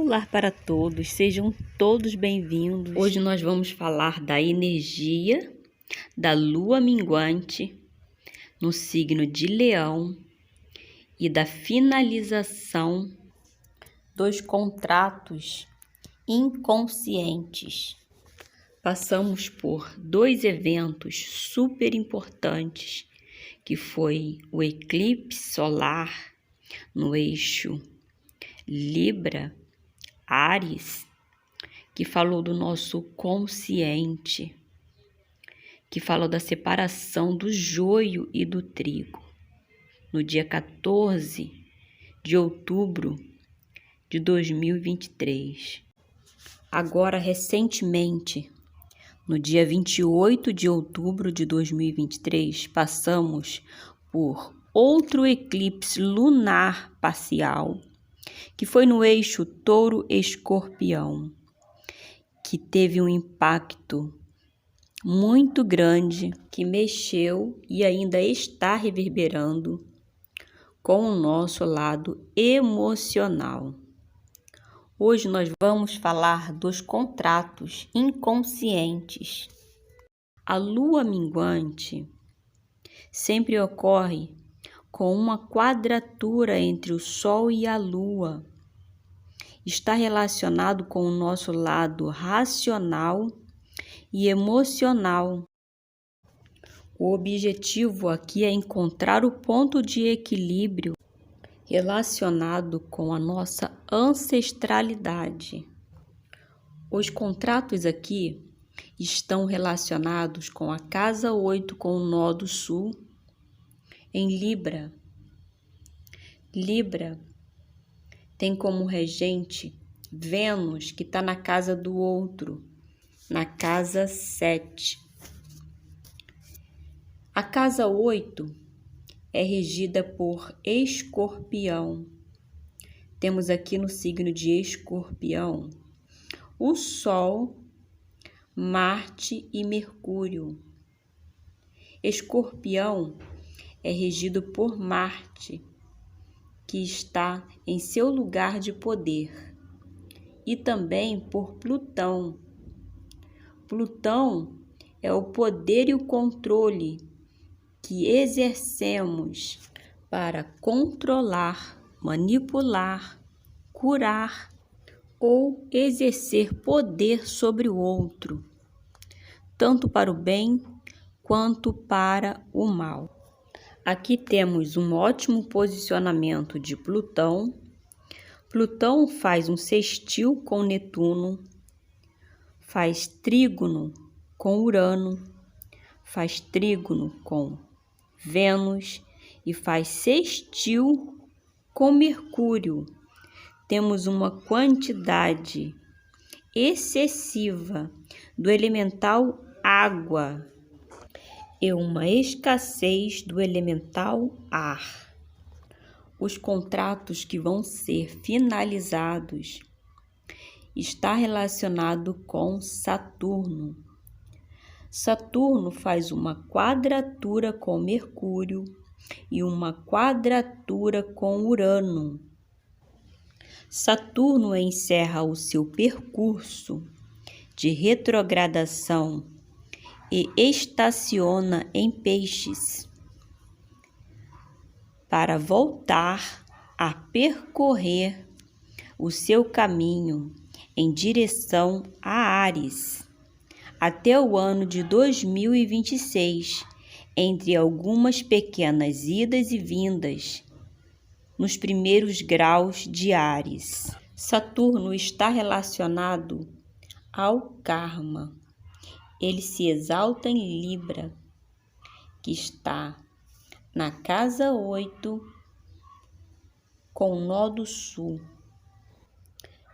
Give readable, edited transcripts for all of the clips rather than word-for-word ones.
Olá para todos, sejam todos bem-vindos. Hoje nós vamos falar da energia da lua minguante no signo de Leão e da finalização dos contratos inconscientes. Passamos por dois eventos super importantes, que foi o eclipse solar no eixo Libra, Áries, que falou do nosso consciente, que falou da separação do joio e do trigo, no dia 14 de outubro de 2023. Agora, recentemente, no dia 28 de outubro de 2023, passamos por outro eclipse lunar parcial, que foi no eixo Touro-Escorpião, que teve um impacto muito grande, que mexeu e ainda está reverberando com o nosso lado emocional. Hoje nós vamos falar dos contratos inconscientes. A lua minguante sempre ocorre com uma quadratura entre o Sol e a Lua. Está relacionado com o nosso lado racional e emocional. O objetivo aqui é encontrar o ponto de equilíbrio relacionado com a nossa ancestralidade. Os contratos aqui estão relacionados com a casa 8 com o nó do sul em Libra. Libra tem como regente Vênus, que está na casa do outro, na casa 7. A casa 8 é regida por Escorpião. Temos aqui no signo de Escorpião o Sol, Marte e Mercúrio. Escorpião é regido por Marte, que está em seu lugar de poder, e também por Plutão. Plutão é o poder e o controle que exercemos para controlar, manipular, curar ou exercer poder sobre o outro, tanto para o bem quanto para o mal. Aqui temos um ótimo posicionamento de Plutão. Plutão faz um sextil com Netuno, faz trígono com Urano, faz trígono com Vênus e faz sextil com Mercúrio. Temos uma quantidade excessiva do elemental água e uma escassez do elemental ar. Os contratos que vão ser finalizados está relacionado com Saturno. Saturno faz uma quadratura com Mercúrio e uma quadratura com Urano. Saturno encerra o seu percurso de retrogradação e estaciona em Peixes para voltar a percorrer o seu caminho em direção a Áries até o ano de 2026, entre algumas pequenas idas e vindas nos primeiros graus de Áries. Saturno está relacionado ao karma. Ele se exalta em Libra, que está na casa 8 com o nó do sul.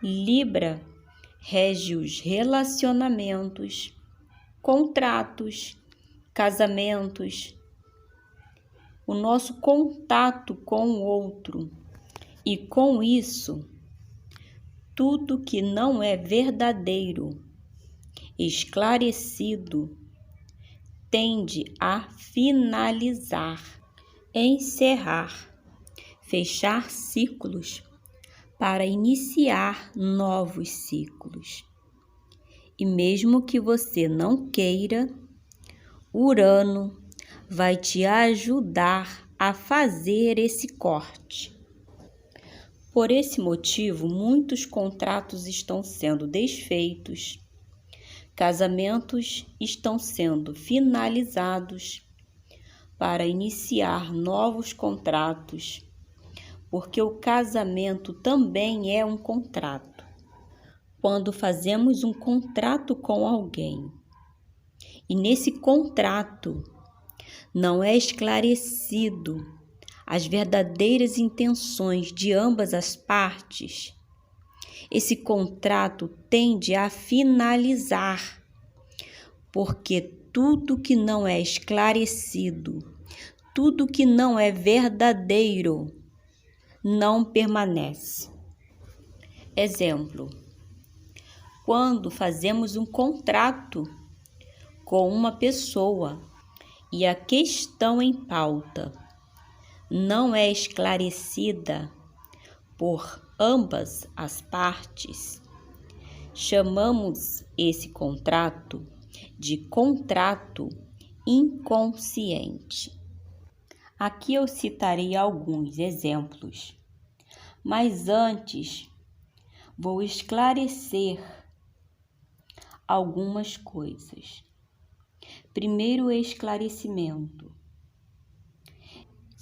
Libra rege os relacionamentos, contratos, casamentos, o nosso contato com o outro. E com isso, tudo que não é verdadeiro, esclarecido, tende a finalizar, encerrar, fechar ciclos para iniciar novos ciclos. E mesmo que você não queira, Urano vai te ajudar a fazer esse corte. Por esse motivo, muitos contratos estão sendo desfeitos, casamentos estão sendo finalizados para iniciar novos contratos, porque o casamento também é um contrato. Quando fazemos um contrato com alguém e nesse contrato não é esclarecido as verdadeiras intenções de ambas as partes, esse contrato tende a finalizar, porque tudo que não é esclarecido, tudo que não é verdadeiro, não permanece. Exemplo: quando fazemos um contrato com uma pessoa e a questão em pauta não é esclarecida por ambas as partes, chamamos esse contrato de contrato inconsciente. Aqui eu citarei alguns exemplos, mas antes vou esclarecer algumas coisas. Primeiro esclarecimento: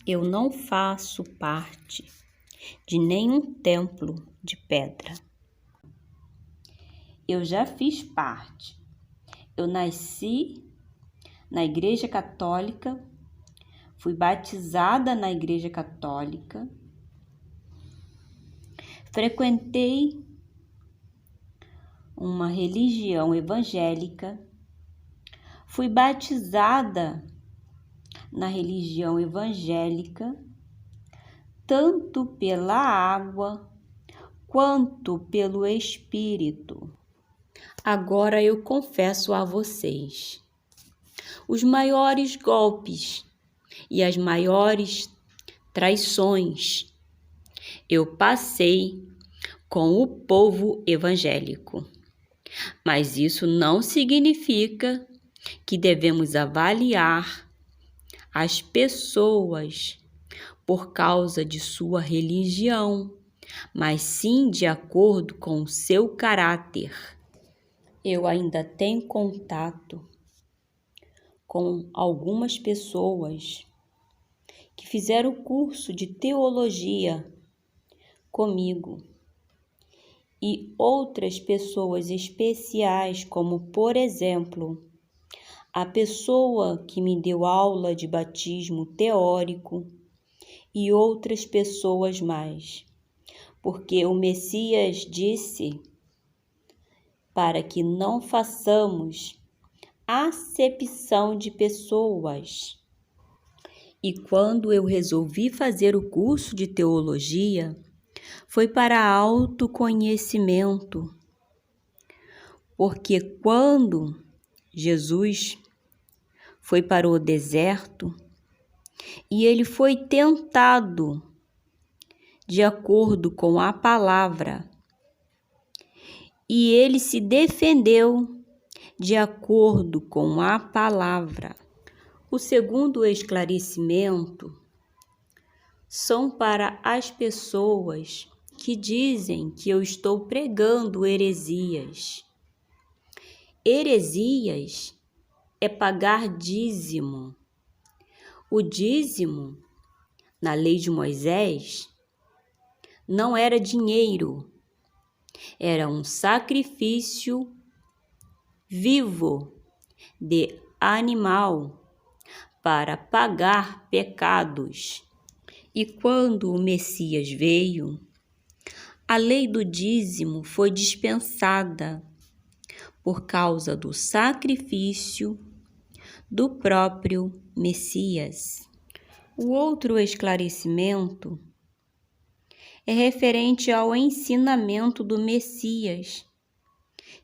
eu não faço parte de nenhum templo de pedra. Eu já fiz parte. Eu nasci na Igreja Católica, fui batizada na Igreja Católica, frequentei uma religião evangélica, fui batizada na religião evangélica, tanto pela água quanto pelo Espírito. Agora eu confesso a vocês, os maiores golpes e as maiores traições eu passei com o povo evangélico. Mas isso não significa que devemos avaliar as pessoas por causa de sua religião, mas sim de acordo com o seu caráter. Eu ainda tenho contato com algumas pessoas que fizeram o curso de teologia comigo e outras pessoas especiais, como, por exemplo, a pessoa que me deu aula de batismo teórico e outras pessoas mais, porque o Messias disse para que não façamos acepção de pessoas. E quando eu resolvi fazer o curso de teologia, foi para autoconhecimento, porque quando Jesus foi para o deserto e ele foi tentado de acordo com a palavra, e ele se defendeu de acordo com a palavra. O segundo esclarecimento são para as pessoas que dizem que eu estou pregando heresias. Heresias é pagar dízimo. O dízimo, na lei de Moisés, não era dinheiro, era um sacrifício vivo de animal para pagar pecados. E quando o Messias veio, a lei do dízimo foi dispensada por causa do sacrifício do próprio Messias. O outro esclarecimento é referente ao ensinamento do Messias,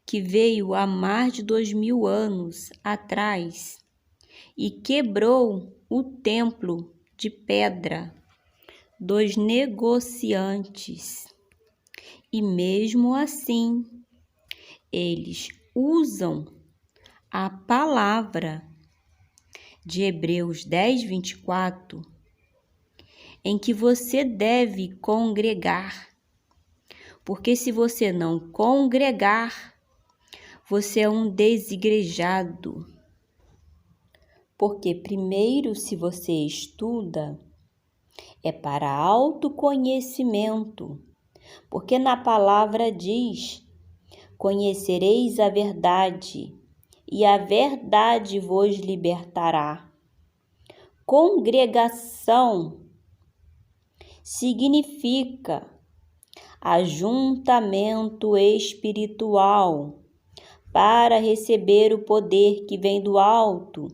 que veio há mais de 2000 anos atrás e quebrou o templo de pedra dos negociantes. E mesmo assim, eles usam a palavra de Hebreus 10, 24, em que você deve congregar. Porque se você não congregar, você é um desigrejado. Porque primeiro, se você estuda, é para autoconhecimento. Porque na palavra diz: conhecereis a verdade, e a verdade vos libertará. Congregação significa ajuntamento espiritual para receber o poder que vem do alto,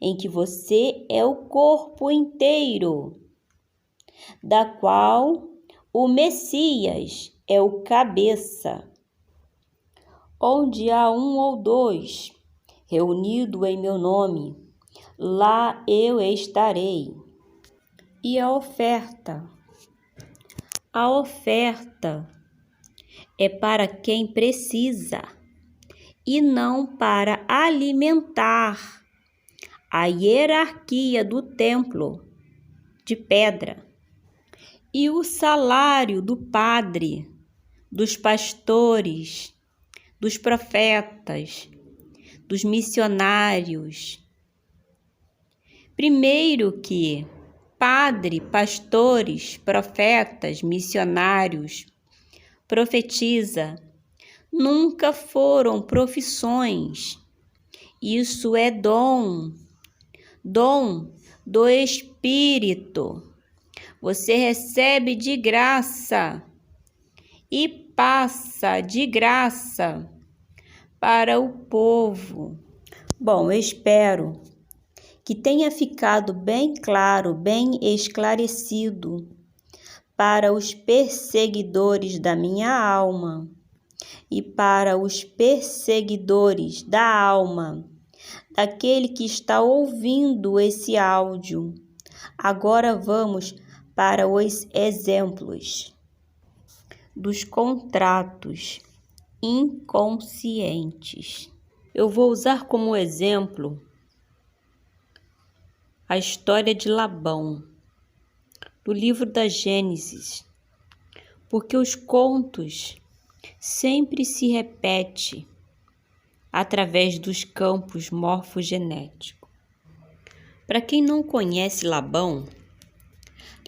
em que você é o corpo inteiro, da qual o Messias é o cabeça. Onde há um ou dois reunido em meu nome, lá eu estarei. E a oferta? A oferta é para quem precisa e não para alimentar a hierarquia do templo de pedra. E o salário do padre, dos pastores, dos profetas, dos missionários. Primeiro que padre, pastores, profetas, missionários, profetiza, nunca foram profissões. Isso é dom do Espírito. Você recebe de graça e passa de graça para o povo. Bom, eu espero que tenha ficado bem claro, bem esclarecido para os perseguidores da minha alma e para os perseguidores da alma daquele que está ouvindo esse áudio. Agora vamos para os exemplos dos contratos inconscientes. Eu vou usar como exemplo a história de Labão, do livro da Gênesis, porque os contos sempre se repetem através dos campos morfogenéticos. Para quem não conhece Labão,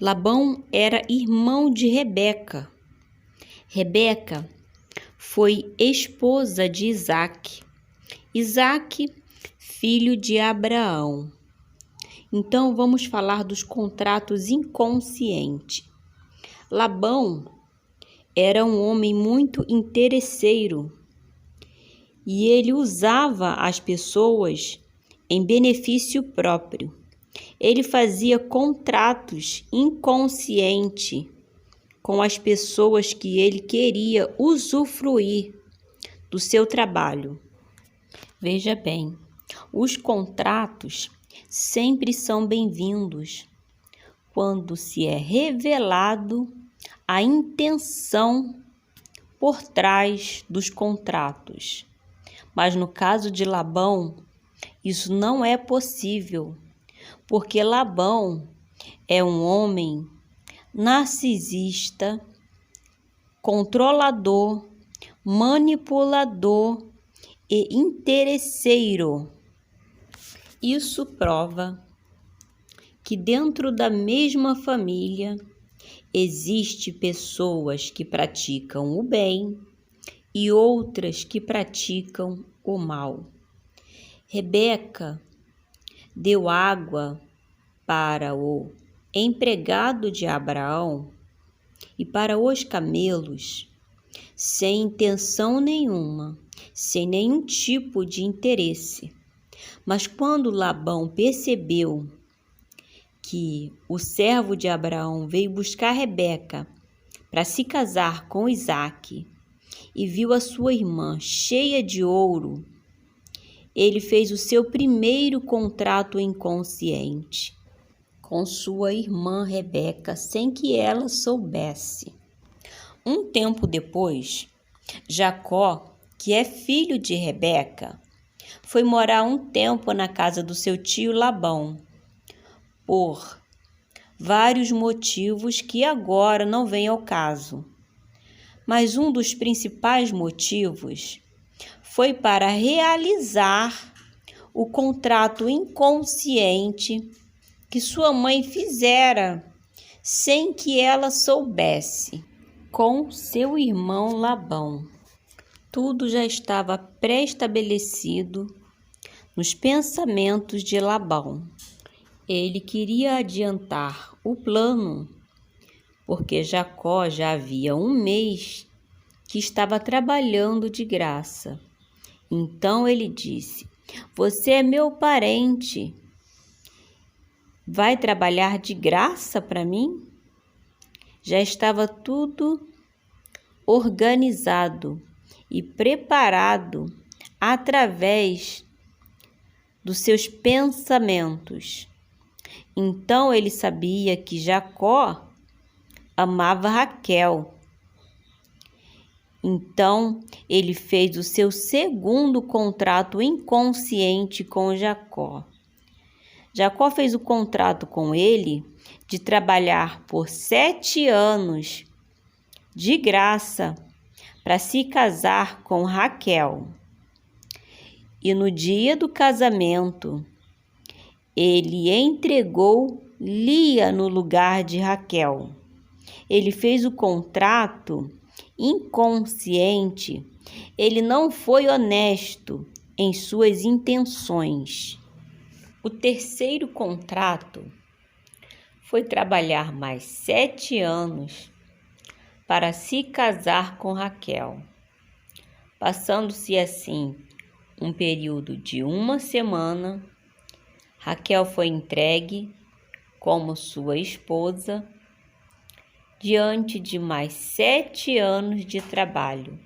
Labão era irmão de Rebeca. Rebeca foi esposa de Isaque. Isaque, filho de Abraão. Então, vamos falar dos contratos inconscientes. Labão era um homem muito interesseiro e ele usava as pessoas em benefício próprio. Ele fazia contratos inconscientes com as pessoas que ele queria usufruir do seu trabalho. Veja bem, os contratos sempre são bem-vindos quando se é revelado a intenção por trás dos contratos. Mas no caso de Labão, isso não é possível, porque Labão é um homem narcisista, controlador, manipulador e interesseiro. Isso prova que dentro da mesma família existe pessoas que praticam o bem e outras que praticam o mal. Rebeca deu água para o empregado de Abraão e para os camelos sem intenção nenhuma, sem nenhum tipo de interesse. Mas quando Labão percebeu que o servo de Abraão veio buscar Rebeca para se casar com Isaque e viu a sua irmã cheia de ouro, ele fez o seu primeiro contrato inconsciente com sua irmã Rebeca, sem que ela soubesse. Um tempo depois, Jacó, que é filho de Rebeca, foi morar um tempo na casa do seu tio Labão, por vários motivos que agora não vêm ao caso. Mas um dos principais motivos foi para realizar o contrato inconsciente que sua mãe fizera sem que ela soubesse com seu irmão Labão. Tudo já estava pré-estabelecido nos pensamentos de Labão. Ele queria adiantar o plano, porque Jacó já havia um mês que estava trabalhando de graça. Então ele disse: "Você é meu parente. Vai trabalhar de graça para mim?" Já estava tudo organizado e preparado através dos seus pensamentos. Então ele sabia que Jacó amava Raquel. Então ele fez o seu segundo contrato inconsciente com Jacó. Jacó fez o contrato com ele de trabalhar por 7 anos de graça para se casar com Raquel. E no dia do casamento, ele entregou Lia no lugar de Raquel. Ele fez o contrato inconsciente. Ele não foi honesto em suas intenções. O terceiro contrato foi trabalhar mais 7 anos para se casar com Raquel, passando-se assim um período de 1 semana. Raquel foi entregue como sua esposa diante de mais 7 anos de trabalho.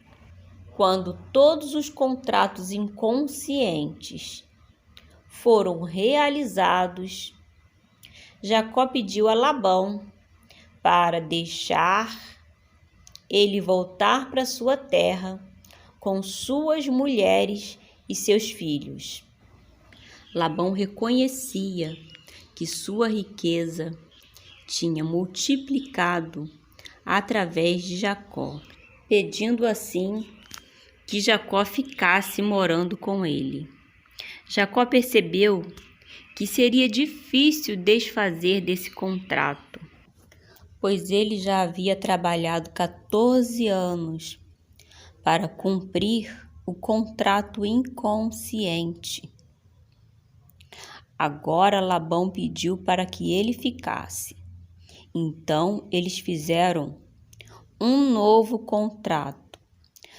Quando todos os contratos inconscientes foram realizados, Jacó pediu a Labão para deixar ele voltar para sua terra com suas mulheres e seus filhos. Labão reconhecia que sua riqueza tinha multiplicado através de Jacó, pedindo assim que Jacó ficasse morando com ele. Jacó percebeu que seria difícil desfazer desse contrato, pois ele já havia trabalhado 14 anos para cumprir o contrato inconsciente. Agora Labão pediu para que ele ficasse. Então eles fizeram um novo contrato.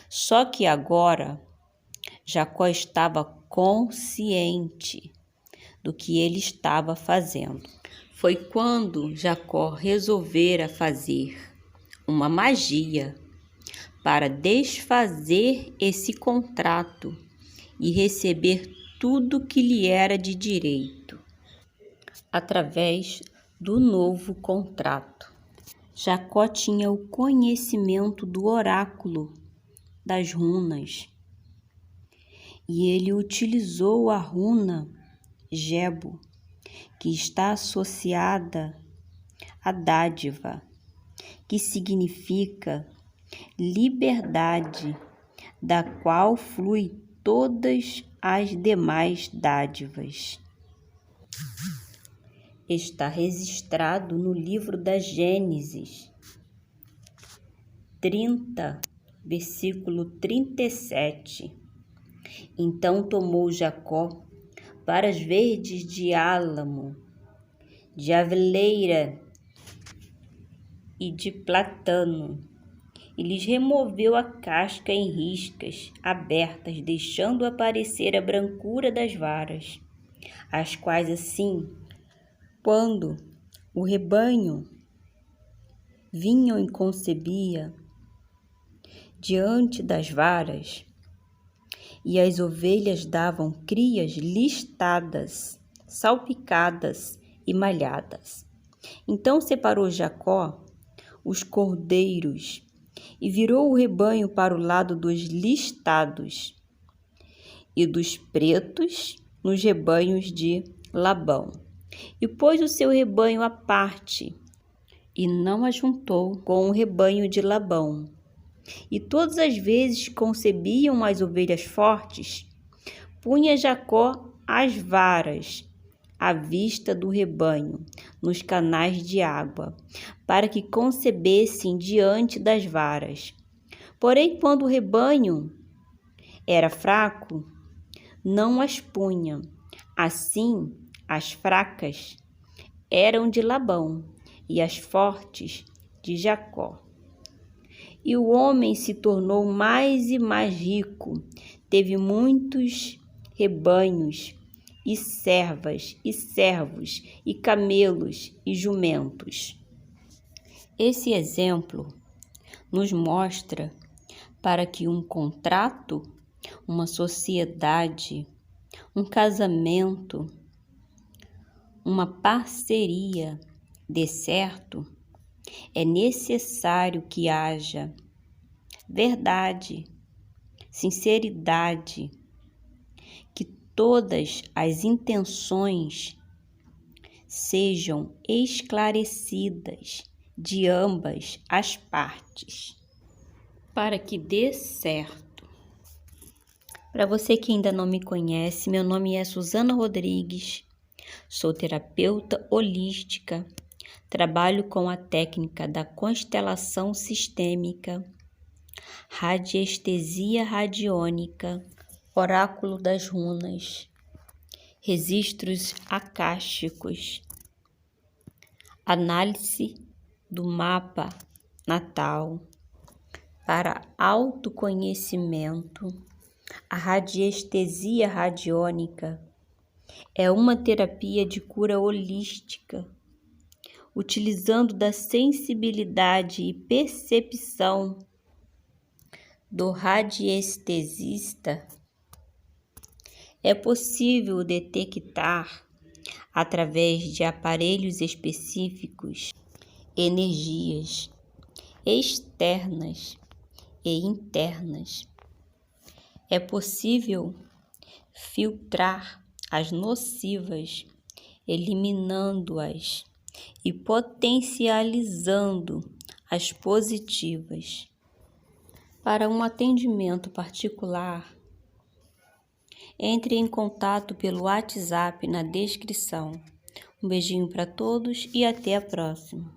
Só que agora Jacó estava consciente do que ele estava fazendo. Foi quando Jacó resolvera fazer uma magia para desfazer esse contrato e receber tudo que lhe era de direito através do novo contrato. Jacó tinha o conhecimento do oráculo das runas e ele utilizou a runa Gebo, que está associada à dádiva, que significa liberdade, da qual flui todas as demais dádivas. Está registrado no livro da Gênesis 30, versículo 37. Então tomou Jacó varas verdes de álamo, de aveleira e de platano, e lhes removeu a casca em riscas abertas, deixando aparecer a brancura das varas, as quais assim, quando o rebanho vinham e concebia diante das varas, e as ovelhas davam crias listadas, salpicadas e malhadas. Então separou Jacó os cordeiros e virou o rebanho para o lado dos listados e dos pretos nos rebanhos de Labão. E pôs o seu rebanho à parte, e não ajuntou com o rebanho de Labão. E todas as vezes que concebiam as ovelhas fortes, punha Jacó as varas à vista do rebanho, nos canais de água, para que concebessem diante das varas. Porém, quando o rebanho era fraco, não as punha. Assim, as fracas eram de Labão e as fortes de Jacó. E o homem se tornou mais e mais rico, teve muitos rebanhos e servas e servos e camelos e jumentos. Esse exemplo nos mostra para que um contrato, uma sociedade, um casamento, uma parceria dê certo, é necessário que haja verdade, sinceridade, que todas as intenções sejam esclarecidas de ambas as partes, para que dê certo. Para você que ainda não me conhece, meu nome é Suzana Rodrigues, sou terapeuta holística, trabalho com a técnica da constelação sistêmica, radiestesia radiônica, oráculo das runas, registros acásticos, análise do mapa natal para autoconhecimento. A radiestesia radiônica é uma terapia de cura holística, utilizando da sensibilidade e percepção do radiestesista. É possível detectar, através de aparelhos específicos, energias externas e internas. É possível filtrar as nocivas, eliminando-as e potencializando as positivas. Para um atendimento particular, entre em contato pelo WhatsApp na descrição. Um beijinho para todos e até a próxima.